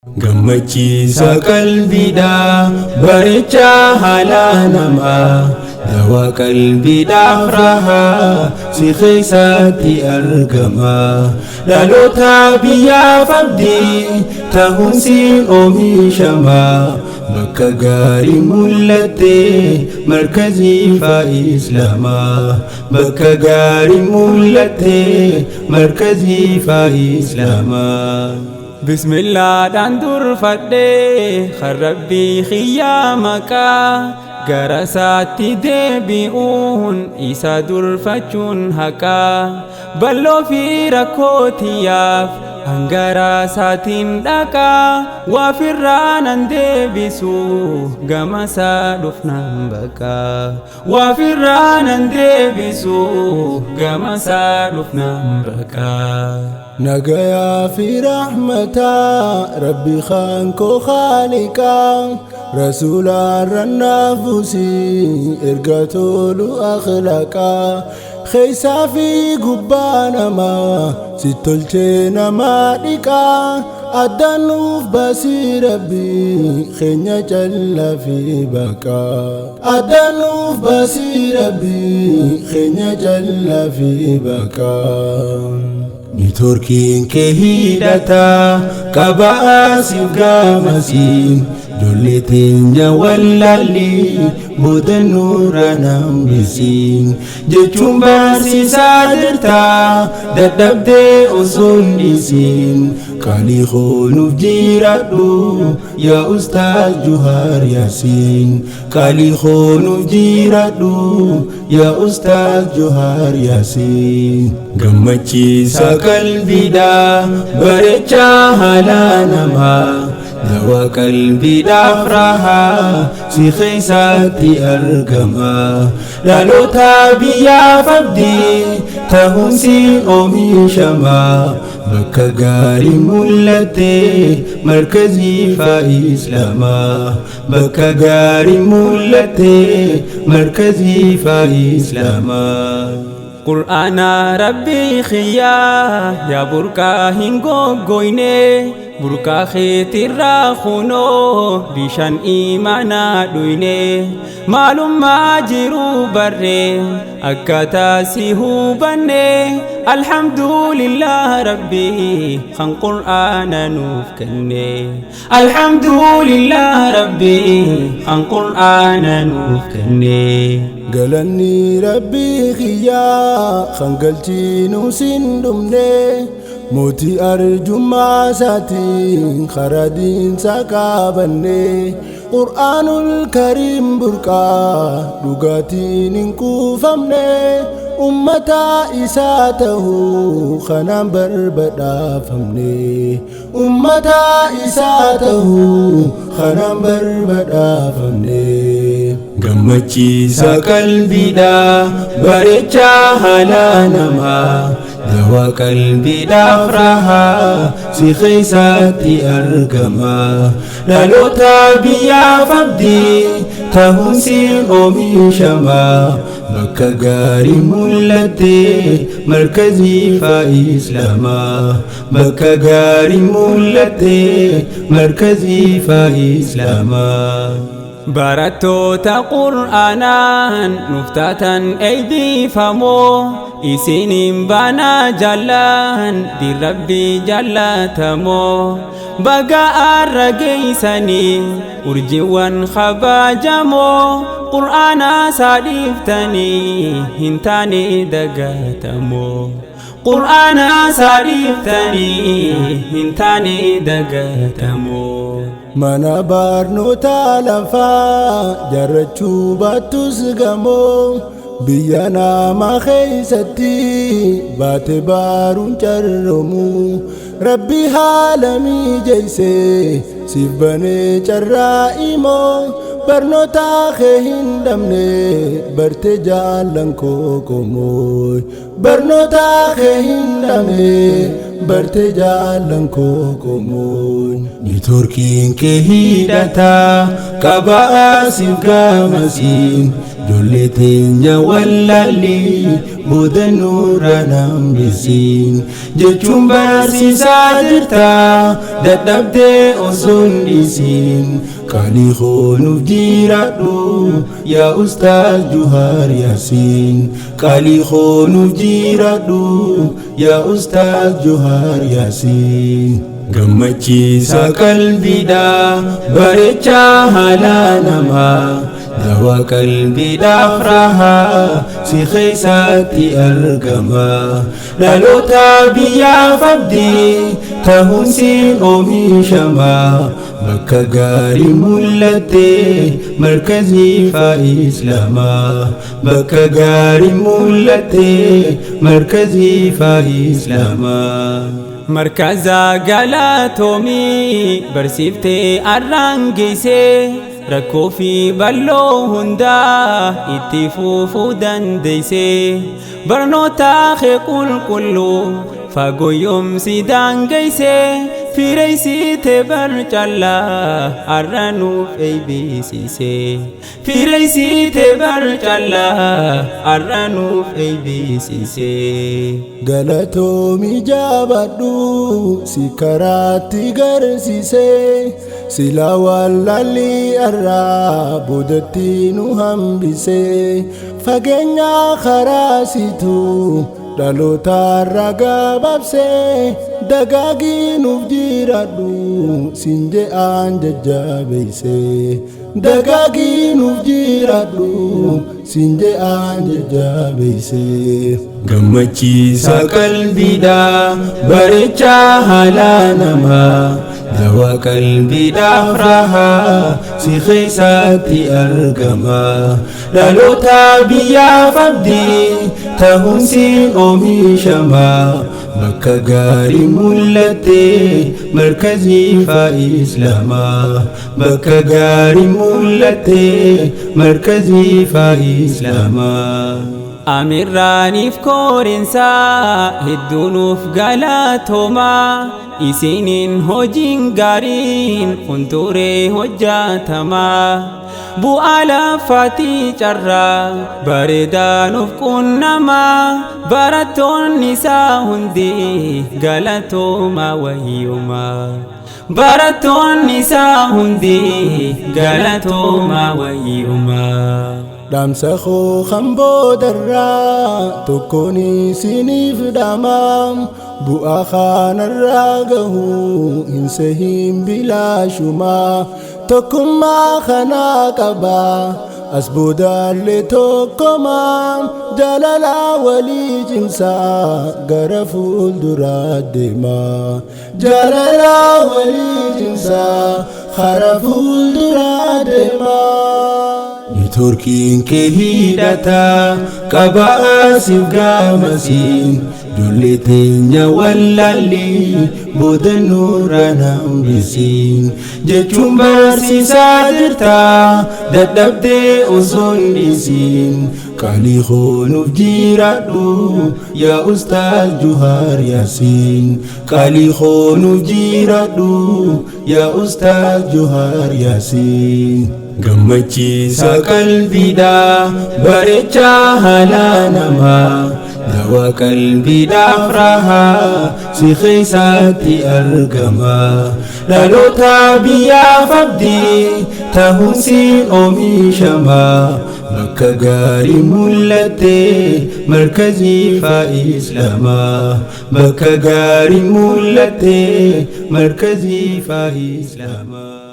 Gammachiisa qalbiidhaa bareechaa haala namaa dawaa qalbiidhaaf rahaa si keessatti argama. Dhaloota biyyaaf abdii ta'uun si oomishama. Bakka gaarii mul'atte markazii Islaamaa. Bakka gaarii mul'atte markazii Islaamaa. Bismillah dan durfadhe kharabbi khiyamaka gara saatti deebi'uun isa durfachuun haqa bal'oo fi rakkootiyaaf hangara saatiin dhaqa waafirraa nan deebisu gamasa dhufnaan baqa waafirraa nan deebisu gamasa dhufnaan baqa. نجايا في رحمتا ربي خانكو خالقا رسول الرنافوسي ارقاتولو أخلاقا خيسا في قبانا ما ستولتنا مالكا أدنوف باسي ربي خينيا جل في بكا أدنوف باسي ربي خينيا جل في بكا. Nitorkiin kee hidhata qabaa siif gaamasiin ijoollee teenya wallaalli boodannurra nambisiin jechuun barsiisaa jirta dadhabdee osoo hin dhiisiin qaalii khoonuuf jiraadhu yaa Ustaaz Juhaar Yaasiin qaalii khoonuuf jiraadhu yaa Ustaaz Juhaar Yaasiin. Gammachiisa qalbiidhaa bareechaa haala namaa dawaa qalbiidhaaf rahaa si keessatti argama. Dhaloota biyyaaf abdii ta'uun si oomishama. Bakka gaarii mul'atte markazii Islaamaa. Bakka gaarii mul'atte markazii Islaamaa. Qur'aana Rabbi khiyyaa yaa burqaa hin goggoyne burqaa keetirraa kunoo bishaan imaanaa dhuyne maalummaa jiru barree akkaataa si hubanne alhamdulillah Rabbi kan Qur'aana nuuf kenne alhamdulillah Rabbi kan Qur'aana nuuf kenne. Galanni Rabbi khiyyaa khangalchiinu sin dhumne mootii arjummaa isaatiin karaa diinsaa qaabanne Qur'aanul Kariim burqaa dhugaatiin hin kuufamne ummata isaa ta'uu kanaan barbadhaafamne ummata isaa ta'uu kanaan barbadhaafamne. Gammachiisa qalbiidhaa bareechaa haala namaa dawaa qalbiidhaaf rahaa si keessatti argama. Dhaloota biyyaaf abdii ta'uun si oomishama. Bakka gaarii mul'atte markazii Islaamaa. Bakka gaarii mul'atte markazii Islaamaa. Barattoota Qur'aanaan nuftatan eebbifamoo isiniin baanaa jaallan din Rabbi jaallatamoo baga arra geeysanii urjiiwwan kabajamoo Qur'aana saadhiiftanii hin taane dagatamoo Qur'aana saadhiiftanii hin taane dagatamoo. Mana barnoota lafaa jarrachuu baattus gamoo biyya namaa keessatti baate baaruun carroomu Rabbi haala mijeesse siif banee carraa imoo barnoota kee hin dhabne barte jaallan koo qomooy barnoota kee hin dhabne barte jaallan koo qomooy Nitorkiin kee hidhataa qaba asiif gamasiin ijoollee teenya wallaalii booda nurra hambisiin jechuun barsiisaa jirta dadhabdee osoo hin dhiisiin qaalii nuuf jiraadhu yaa Ustaaz Juhaar Yaasiin qaalii nuuf jiraadhu yaa Ustaaz Juhaar Yaasiin gammachiisa qalbiidha bareecha haala namaa dawa qalbiidhaaf rahaa si keessatti argama dhaloota biyyaaf abdii ta'uun siin oomishama bakka gaarii mul'atte markazii Islaamaa bakka gaarii mul'atte markazii Islaamaa Markaza galatoomii barsiiftee arraangeessee rakkoo fi bal'oo hundaa itti fufuu dandeessee barnoota kee qulqulluu fagoo yoomsi daangeessee fireessite barcallaa har'a nuuf eebbisiisee fireessite barcallaa har'a nuuf eebbisiisee galatoomii jabaadhu si karaatti garsiisee sila wallaalii irraa boodatti nu hambisee fageenya karaasitu dhaloota irraa gabaabsee dagaagii nuuf jiraadhu siin je'aan jajjabeessee dagaagii nuuf jiraadhu siin je'aan jajjabeessee gammachiisa qalbiidha bareecha haala namaa dawa qalbiidhaaf rahaa si keessatti argama dhaloota biyyaaf abdii ta'uun siin oomishama bakka gaarii mul'atte markazii Islaamaa bakka gaarii mul'atte markazii Islaamaa Amirraaniif korinsaa hedduu nuuf galatoomaa isiniin hojiin gaariin hunturee hojjatamaa bu'aa lafaatii carraa bareedaa nuuf qunnamaa barattoonni isaa hundi galatoomaa wayyumaa barattoonni isaa hundi galatoomaa wayyumaa Damsa koo kan boodarraa tokkoon isiniif dhamaam bu'aa kanarraa gahu hin sehin bilaashumaa tokkummaa kanaa qabaa as boodaallee tokkomaam jaalala walii cimsaa gara fuulduraa deemaa jaalala walii cimsaa gara fuulduraa deemaa Nitorkiin kee hidhataa qaba asiif gamasiin ijoollee teenya wallaalii booda nurra hambisiin jechuun barsiisaa jirta dadhabdee osoo hin dhiisiin qaalii nuuf jiraadhu yaa Ustaaz Juhaar Yaasiin qaalii nuuf jiraadhu yaa Ustaaz Juhaar Yaasiin gammachiisa qalbiidha bareecha haala namaa dawa qalbiidhaaf rahaa si keessatti argama dhaloota biyyaaf abdii ta'uun siin oomishama bakka gaarii mul'atte markazii Islaamaa bakka gaarii mul'atte markazii Islaamaa